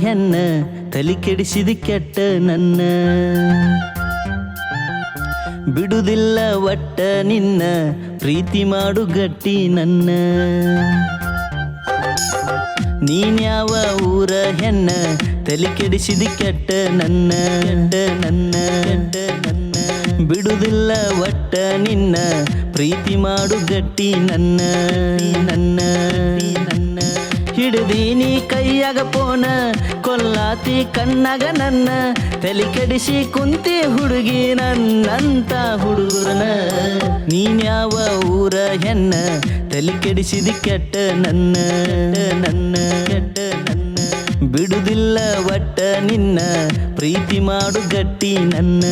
ಹೆಣ್ಣ ತಲಿ ಕೆಡಿಸಿದ ಕೆಟ್ಟ ನನ್ನ ಬಿಡುದಿಲ್ಲ ಒಟ್ಟ ನಿನ್ನ ಪ್ರೀತಿ ಮಾಡು ಗಟ್ಟಿ ನನ್ನ ನೀನ್ಯಾವ ಊರ ಹೆಣ್ಣ ತಲಿ ಕೆಡಿಸಿದ ಕೆಟ್ಟ ನನ್ನ ಬಿಡುದಿಲ್ಲ ಒಟ್ಟ ನಿನ್ನ ಪ್ರೀತಿ ಮಾಡು ಗಟ್ಟಿ ನನ್ನ ಹಿಡಿದೀನಿ ಕೈಯಾಗ ಪೋನ ಕೊಲ್ಲಾತಿ ಕಣ್ಣಾಗ ನನ್ನ ತಲೆ ಕೆಡಿಸಿ ಕುಂತಿ ಹುಡುಗಿ ನನ್ನಂತ ಹುಡುಗರನ ನೀನ್ಯಾವ ಊರ ಹೆಣ್ಣ ತಲೆ ಕೆಡಿಸಿದ ಕೆಟ್ಟ ನನ್ನ ಬಿಡುದಿಲ್ಲ ಒಟ್ಟ ನಿನ್ನ ಪ್ರೀತಿ ಮಾಡು ಗಟ್ಟಿ ನನ್ನ